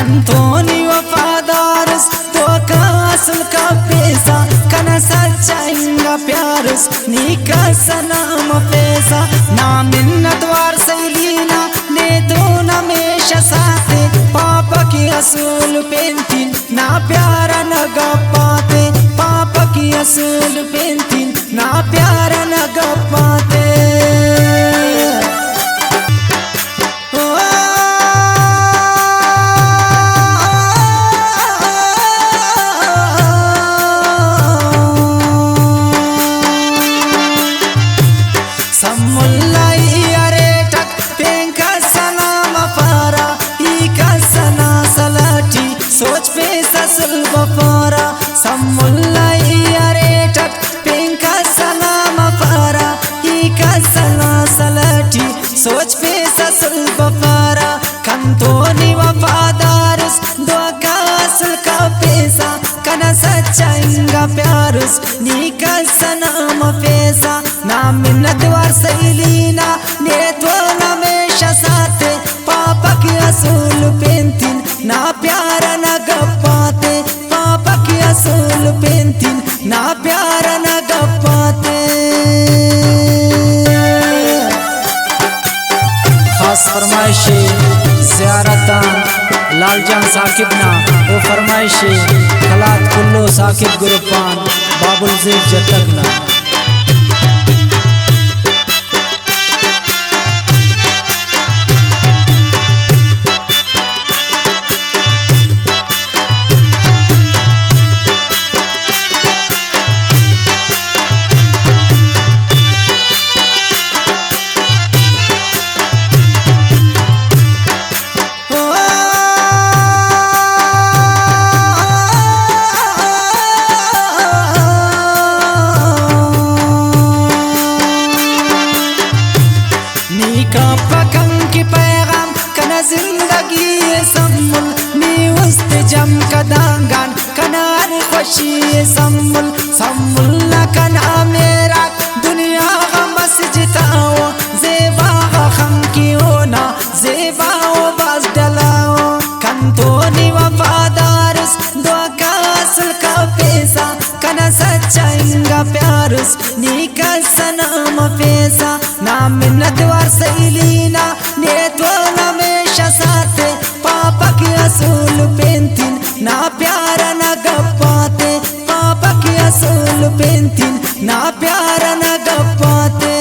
कंतोनी वफादारस तो का असल का पैसा कना सच्चाइंगा प्यारस नीका सनाम पैसा ना मिन्नत वार सैलीना ने तो नमेशा साथे पापा की असूल पेंतिन ना प्यारा न गपाते पापा की असूल पेंतिन ना प्यारा न गपाते सोच पे ससल बफारा समुल्लाई अरेटक पेंका सलाम फारा ही का सला सलाटी सोच पे ससल बफारा कंतोनी वफादारस दो का असल का पैसा कना सच्चाइंगा प्यारस नी का सनाम पैसा ना मिन्नत वार सैलीना ने तो नमेशा साथे पापा की असूल पेंतिन ना प्यारा न गपाते पापा की असूल पेंतिन ना प्यारा न गपाते। खास फरमाइशे ज़ियारतान लालजान साकिब ना वो फरमाइशे खलात कुल्लो साकिब गुरबान बाबुल ज़ेब जतक ना जिंदगी सम्मुल नी उस्त जम कदांगान कनार खुशी सम्मुल सम्मुल न कना मेरा दुनिया का मस्जिदाओ ज़ेबा खम की होना ज़ेबा बस डलाओ कंतोनी वफादारस दो का असल का पैसा कना सच्चाइंगा प्यारस नी का सनाम पैसा ना मिन्नत वार सैलीना ने तो नमेशा साथे पापा की असूल पेंतिन ना प्यारा न गपाते पापा की असूल पेंतिन ना प्यारा न गपाते।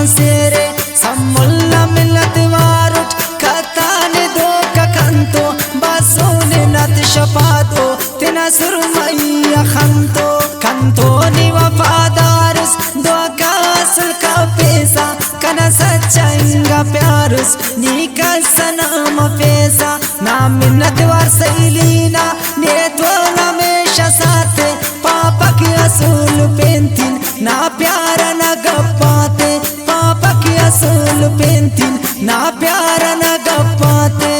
सेरे सम्मुल्ला मिलत वारुट कताने दो ककंतो बासोने नत शपादो तेना सुरमैया खंतो कंतोनी वफादारस दो का असल का पैसा कना सच्चाइंगा प्यारस नी का सनाम पैसा ना मिन्नत वार सैलीना ने तो नमेशा साथे पापा की असूल पेंतिन ना प्यारा न गपाते पापा की असूल पेंतिन ना प्यारा न गपाते।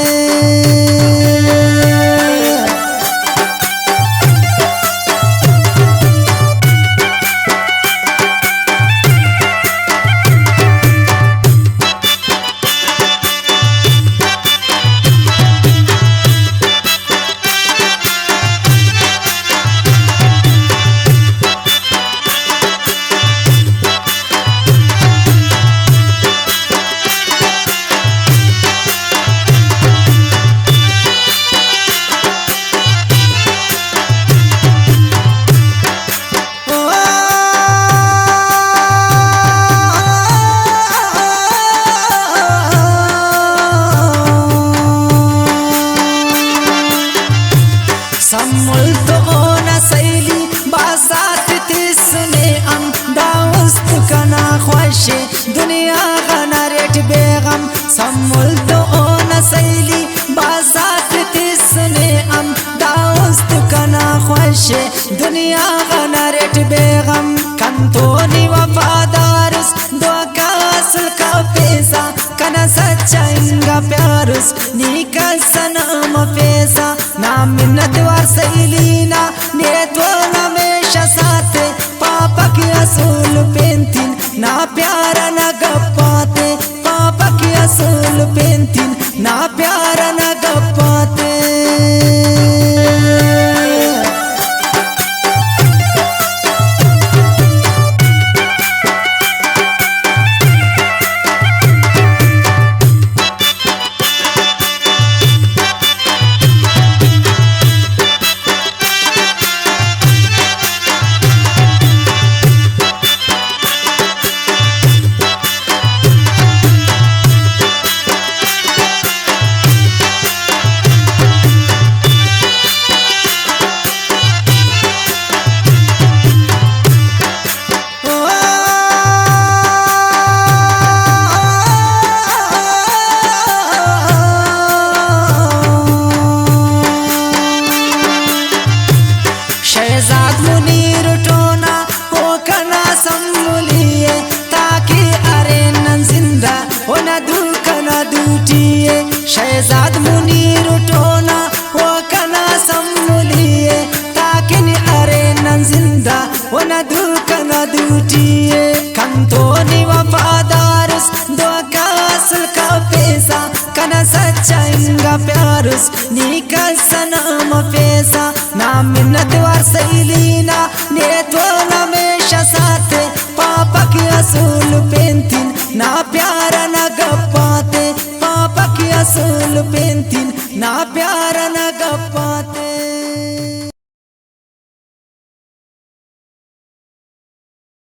सैली बासात सुने हम दावस्त कना ख्वाशे दुनिया गना रेट बेगम सम्मुल तो न सैली बासात सुने हम दावस्त कना ख्वाशे दुनिया गना रेट बेगम कंतोनी वफादारुस दो कासल का पैसा कना सच्चा इंगा प्यारुस नीका सनम पैसा ना मिन्नत वार सैलीना नेत्वना मेशा साथे पापा की असूल पेंतिन ना प्यारा ना गप्पाते पापा की असूल पेंतिन ना प्यारा ना गप्पाते शहजाद मुनीर टोना वो कना सम्मुलिए ताकि नि अरे नन जिंदा वो न दुकना दूटिए कंतोनी वफादारुस दो कासल का पैसा कना सच्चा इंगा प्यारुस नीका सनम पैसा ना मिन्नत वार सैलीना नेत्वना मेशा साथे पापा की असूल पेंतिन ना प्यारा ना गप्पाते पापा की असूल पेंतिन ना प्यारा ना गप्पाते।